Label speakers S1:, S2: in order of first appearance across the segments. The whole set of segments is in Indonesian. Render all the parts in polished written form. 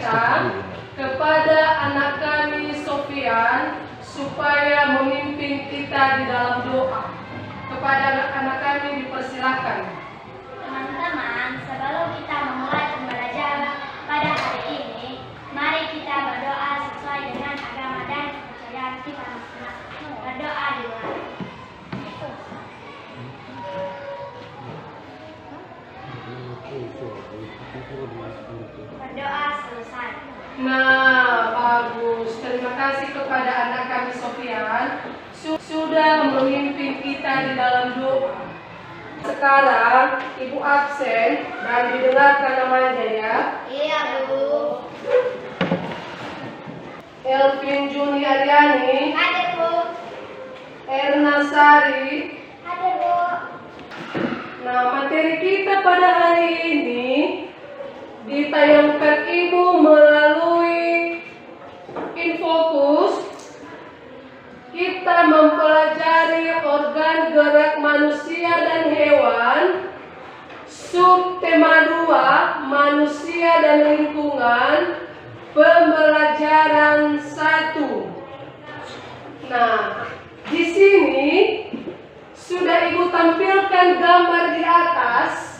S1: meminta kepada anak kami Sofian supaya memimpin kita di dalam doa. Kepada anak-anak kami dipersilakan.
S2: Teman-teman, sebelum kita memulai pembelajaran pada hari ini, mari kita berdoa sesuai dengan agama dan kepercayaan kita masing-masing. Berdoa dimulai. Berdoa selesai.
S1: Nah, bagus. Terima kasih kepada anak kami Sofian sudah memimpin kita di dalam doa. Sekarang Ibu absen dan didengarkan namanya ya.
S2: Iya, Bu.
S1: Elvin Juni Aryani,
S2: Hadir, Bu.
S1: Erna Sari.
S2: Hadir, Bu.
S1: Nah, materi kita pada hari ini ditayangkan Ibu melalui Infokus. Kita mempelajari organ gerak manusia dan hewan. Subtema 2, manusia dan lingkungan. Pembelajaran 1. Nah, di sini sudah Ibu tampilkan gambar di atas.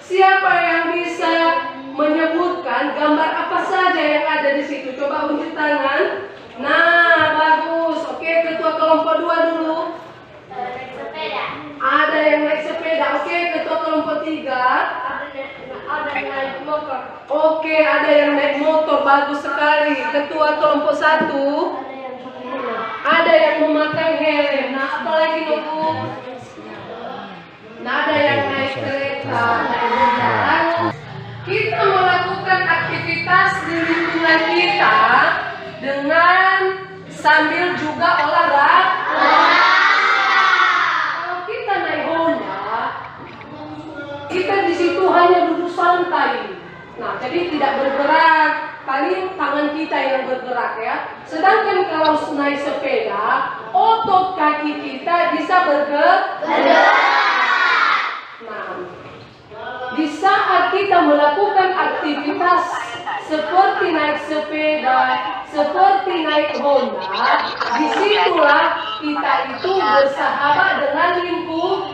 S1: Siapa yang bisa menyebutkan gambar apa saja yang ada di situ? Coba unjuk tangan. Nah, bagus. Oke, ketua kelompok 2 dulu.
S2: Naik sepeda.
S1: Ada yang naik sepeda. Oke, ketua kelompok 3.
S2: Ada naik motor.
S1: Oke, ada yang naik motor. Bagus sekali. Ketua kelompok 1.
S2: Ada yang pakai helm.
S1: Ada yang memakai helm. Nah, apa lagi Nobu? Nah, ada yang naik kereta, naik jalan. Kita melakukan aktivitas di lingkungan kita dengan sambil juga olahraga. Kalau kita naik Honda, kita di situ hanya duduk santai. Nah, jadi tidak bergerak. Paling tangan kita yang bergerak ya. Sedangkan kalau naik sepeda, otot kaki kita bisa bergerak. Nah, di saat kita melakukan aktivitas seperti naik sepeda, seperti naik Honda, disitulah kita itu bersahabat dengan lingkungan.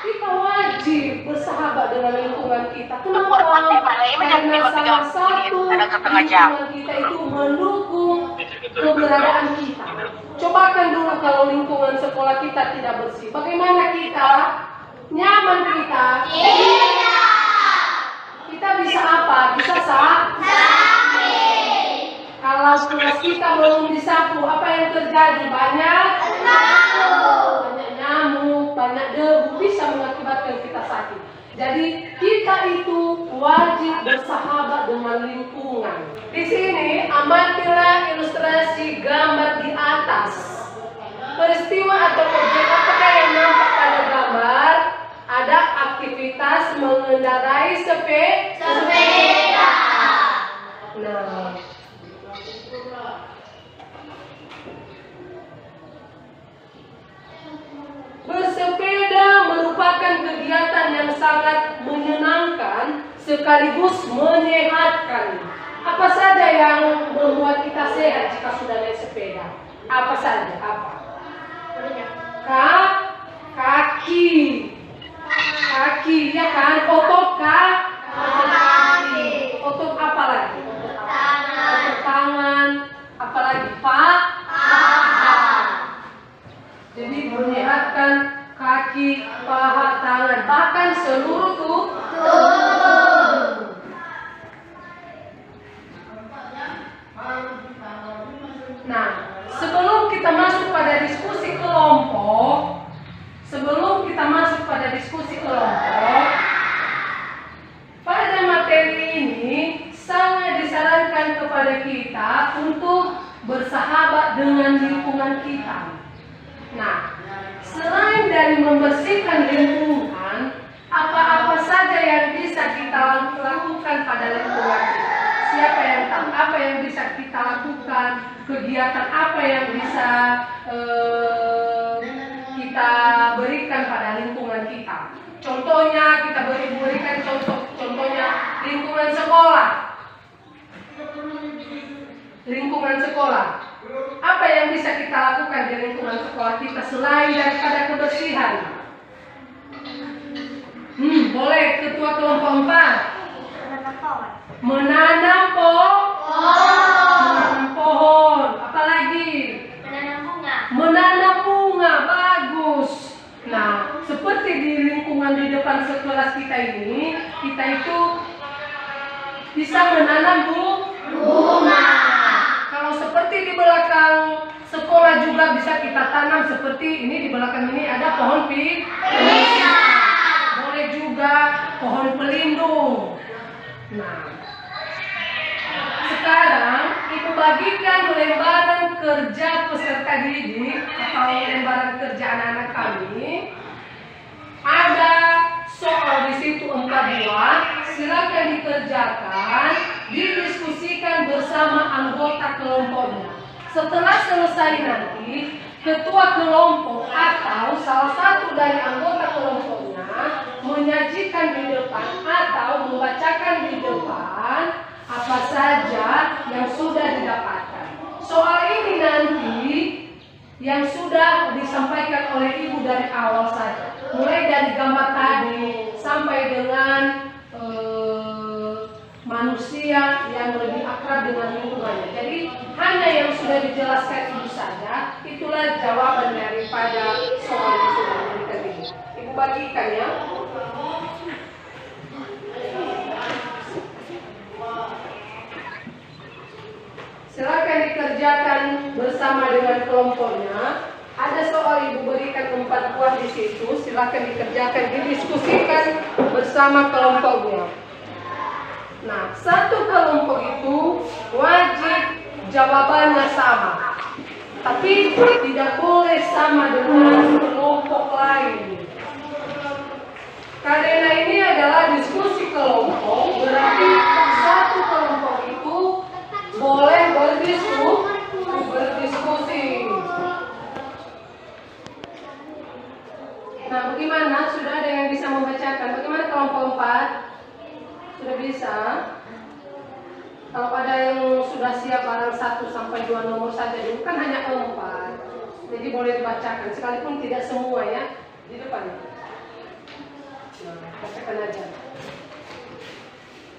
S1: Kita wajib bersahabat dengan lingkungan kita. Kenapa? Karena salah satu lingkungan kita itu mendukung keberadaan kita. Cobakan dulu kalau lingkungan sekolah kita tidak bersih. Bagaimana kita? Nyaman kita? Iya. Kita bisa apa? Bisa sakit. Kalau kelas kita belum disapu, apa yang terjadi? Banyak nyamuk, banyak debu, bisa mengakibatkan kita sakit. Jadi kita itu wajib bersahabat dengan lingkungan. Di sini amatilah ilustrasi gambar di atas. Peristiwa atau objek apakah yang nampak pada gambar? Ada aktivitas mengendarai sepeda. Nah, bersepeda merupakan kegiatan yang sangat menyenangkan sekaligus menyehatkan. Apa saja yang membuat kita sehat jika sudah naik sepeda? Apa saja? Apa? Kaki, ya kan? Otot kaki. Otot apa lagi? Otot tangan. Apa lagi? Paha. Jadi menyehatkan kaki, paha, tangan, bahkan seluruh tubuh. Nah, sebelum kita masuk pada diskusi kelompok, pada materi ini sangat disarankan kepada kita untuk bersahabat dengan lingkungan kita. Nah, selain dari membersihkan lingkungan, apa-apa saja yang bisa kita lakukan pada lingkungan kita? Siapa yang tahu apa yang bisa kita lakukan? Kegiatan apa yang bisa kita berikan pada lingkungan kita? Contohnya kita berikan contohnya lingkungan sekolah. Lingkungan sekolah. Apa yang bisa kita lakukan di lingkungan sekolah kita selain daripada kebersihan? Boleh ketua kelompok 4. Menanam pohon. Apalagi? Menanam bunga. Bagus. Nah, seperti di lingkungan di depan sekelas kita ini, kita itu bisa menanam bunga. Kalau seperti di belakang sekolah juga bisa kita tanam seperti ini. Di belakang ini ada pohon pisang. Boleh juga pohon pelindung. Nah, sekarang ibu bagikan lembaran kerja peserta didik atau lembaran kerja anak-anak kami. Ada soal di situ 4 buah. Silakan dikerjakan, didiskusikan bersama anggota kelompoknya. Setelah selesai nanti, ketua kelompok atau salah satu dari anggota kelompoknya menyajikan di depan atau membacakan di depan apa saja yang sudah didapatkan. Soal ini nanti yang sudah disampaikan oleh ibu dari awal saja, mulai dari gambar tadi sampai dengan manusia yang lebih akrab dengan lingkungannya. Jadi hanya yang sudah dijelaskan ibu saja, itulah jawaban daripada soal yang sudah diberikan ini. Ibu bagikan ya. Silakan dikerjakan bersama dengan kelompoknya. Ada soal ibu berikan 4 buah di situ. Silakan dikerjakan, didiskusikan bersama kelompoknya. Nah, satu kelompok itu wajib jawabannya sama, tapi tidak boleh sama dengan kelompok lain. Karena ini adalah diskusi kelompok, berarti satu kelompok itu boleh berdiskusi. Nah, bagaimana? Sudah ada yang bisa membacakan? Bagaimana kelompok 4? Sudah bisa? Kalau ada yang sudah siap barang 1 sampai 2 nomor saja dulu, kan hanya 4. Jadi boleh dibacakan, sekalipun tidak semua ya. Di depan. Nah, bacakan aja.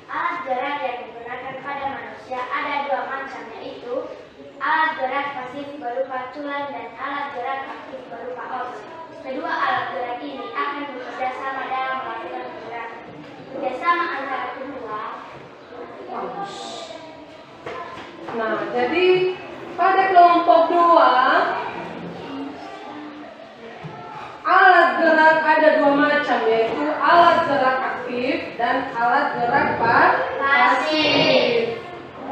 S2: Alat gerak yang digunakan pada manusia ada 2 macam, yaitu alat gerak pasif berupa tulang dan alat gerak aktif berupa otot. Kedua alat gerak ini akan bekerja sama dalam melakukan pergerakan. Kerjasama antara kedua.
S1: Bagus. Nah, jadi pada kelompok 2 alat gerak ada 2 macam, yaitu alat gerak aktif dan alat gerak pasif.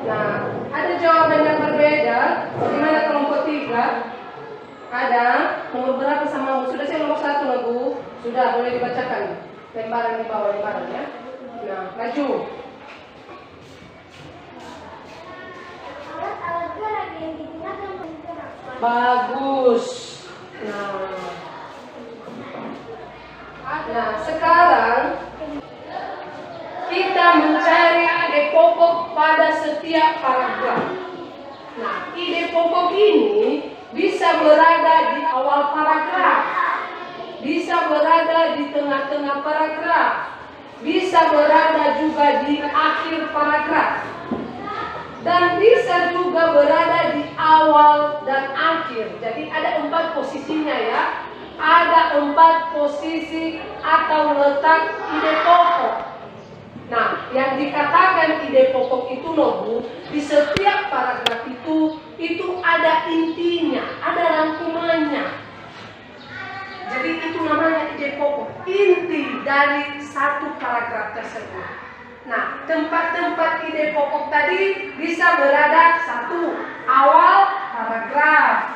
S1: Nah, ada jawaban yang berbeda. Bagaimana kelompok 3? Ada nomor berapa sama? Sudah saya nomor 1 Bu. Sudah, boleh dibacakan lembaran di bawah lembarannya. Nah, maju.
S2: Alat-alat gerak yang digunakan untuk gerak.
S1: Bagus. Nah, sekarang kita mencari ide pokok pada setiap paragraf. Nah, ide pokok ini bisa berada di awal paragraf, bisa berada di tengah-tengah paragraf, bisa berada juga di akhir paragraf, dan bisa juga berada di awal dan akhir. Jadi ada 4 posisinya ya. Ada 4 posisi atau letak ide pokok. Nah, yang dikatakan ide pokok itu Bu, di setiap paragraf itu ada intinya, ada rangkumannya. Jadi itu namanya ide pokok, inti dari satu paragraf tersebut. Nah, tempat-tempat ide pokok tadi bisa berada 1, awal paragraf.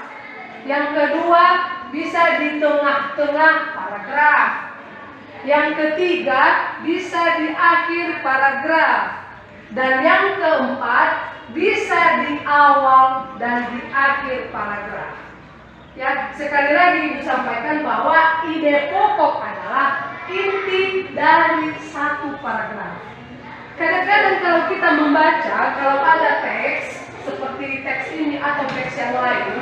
S1: Yang kedua, bisa di tengah-tengah paragraf. Yang ketiga, bisa di akhir paragraf. Dan yang keempat, bisa di awal dan di akhir paragraf. Ya, sekali lagi Ibu sampaikan bahwa ide pokok adalah inti dari satu paragraf. Kadang-kadang kita membaca, kalau ada teks seperti teks ini atau teks yang lain,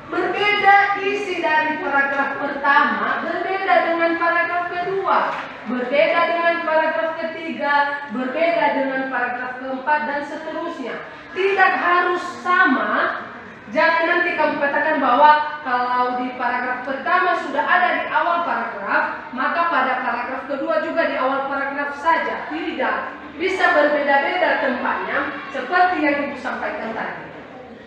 S1: berbeda isi dari paragraf pertama, berbeda dengan paragraf kedua, berbeda dengan paragraf ketiga, berbeda dengan paragraf keempat, dan seterusnya. Tidak harus sama. Jangan nanti kamu katakan bahwa kalau di paragraf pertama sudah ada di awal paragraf, maka pada paragraf kedua juga di awal paragraf saja. Tidak. Bisa berbeda-beda tempatnya, seperti yang Ibu sampaikan tadi.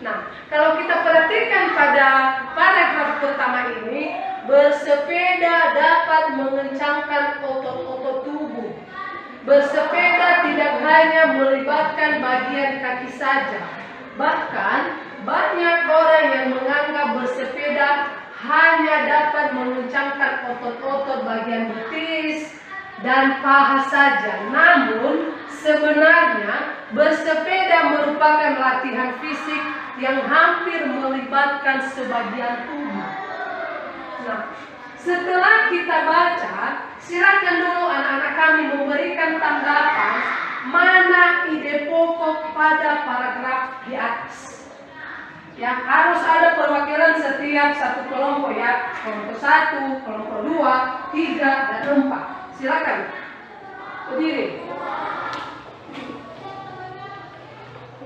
S1: Nah, kalau kita perhatikan pada paragraf pertama ini, bersepeda dapat mengencangkan otot-otot tubuh. Bersepeda tidak hanya melibatkan bagian kaki saja. Bahkan, banyak orang yang menganggap bersepeda hanya dapat mengencangkan otot-otot bagian betis dan paha saja. Namun, sebenarnya bersepeda merupakan latihan fisik yang hampir melibatkan sebagian tubuh. Nah, setelah kita baca, silakan dulu anak-anak kami memberikan tanggapan mana ide pokok pada paragraf di atas. Ya, harus ada perwakilan setiap satu kelompok ya. Kelompok 1, kelompok 2, 3, dan 4. Silakan. Berdiri.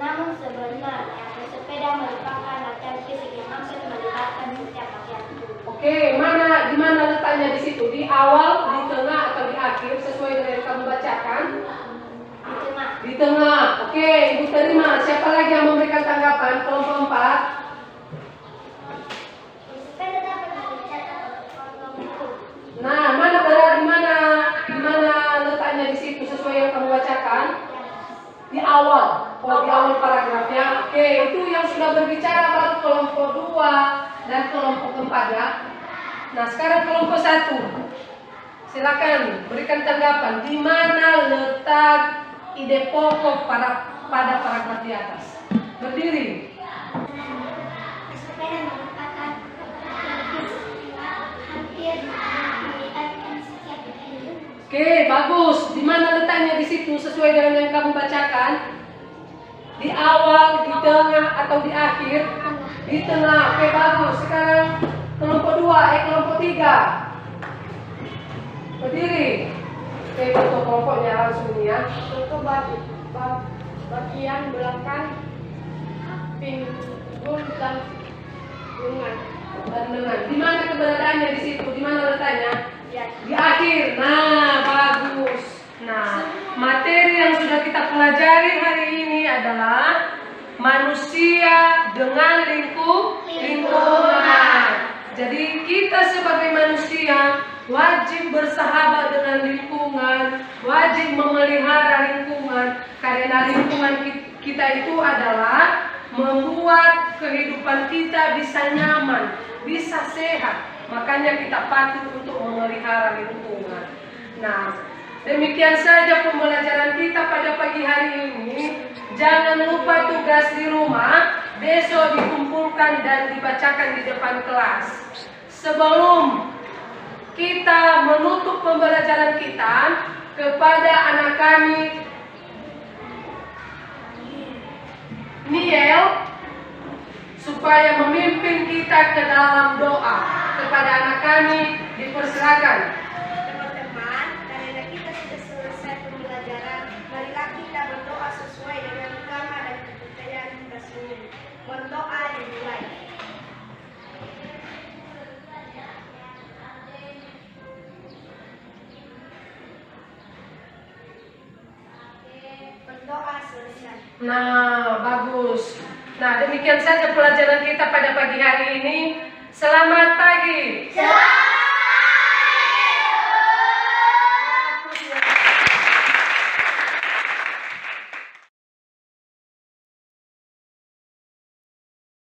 S2: Namun sebenarnya bersepeda merupakan latihan fisik yang hampir melibatkan setiap bagian tubuh.
S1: Oke, di mana letaknya di situ? Di awal, di tengah, atau di akhir sesuai dengan yang kamu bacakan?
S2: Di tengah.
S1: Di tengah. Oke, Ibu terima. Siapa lagi yang memberikan tanggapan? Kelompok 4.
S2: Bersepeda dapat mengencangkan otot-otot tubuh.
S1: Nah, di mana letaknya di situ sesuai yang kamu bacakan? Di awal. Oh, di awal paragrafnya. Oke, itu yang sudah berbicara baru kelompok 2 dan kelompok 4 ya. Nah, sekarang kelompok 1. Silakan berikan tanggapan di mana letak ide pokok pada paragraf di atas. Berdiri.
S2: Bersepeda merupakan latihan fisik yang hampir melibatkan setiap bagian tubuh.
S1: Oke, bagus. Di mana letaknya di situ sesuai dengan yang kamu bacakan? Di awal, di tengah, atau di akhir? Di tengah. Oke, bagus. Sekarang kelompok 2, kelompok 3. Berdiri. Oke, untuk kelompoknya langsung ini ya.
S3: Untuk bagian belakang pinggul dan lengan.
S1: Di mana keberadaannya di situ? Di mana letaknya?
S3: Ya.
S1: Di akhir. Nah, bagus. Nah, materi yang sudah kita pelajari hari ini adalah manusia dengan lingkungan. Jadi kita sebagai manusia wajib bersahabat dengan lingkungan, wajib memelihara lingkungan, karena lingkungan kita itu adalah membuat kehidupan kita bisa nyaman, bisa sehat. Makanya kita patut untuk memelihara lingkungan. Nah, demikian saja pembelajaran kita pada pagi hari ini. Jangan lupa tugas di rumah besok dikumpulkan dan dibacakan di depan kelas. Sebelum kita menutup pembelajaran kita, kepada anak kami Niel supaya memimpin kita ke dalam doa. Kepada anak kami dipersilakan.
S3: Teman-teman, karena kita sudah selesai pembelajaran, marilah kita berdoa sesuai dengan agama dan kepercayaan kita sendiri. Berdoa dimulai. Berdoa selesai.
S1: Nah, bagus. Nah, demikian saja pelajaran kita pada pagi hari ini. Selamat pagi.
S2: Selamat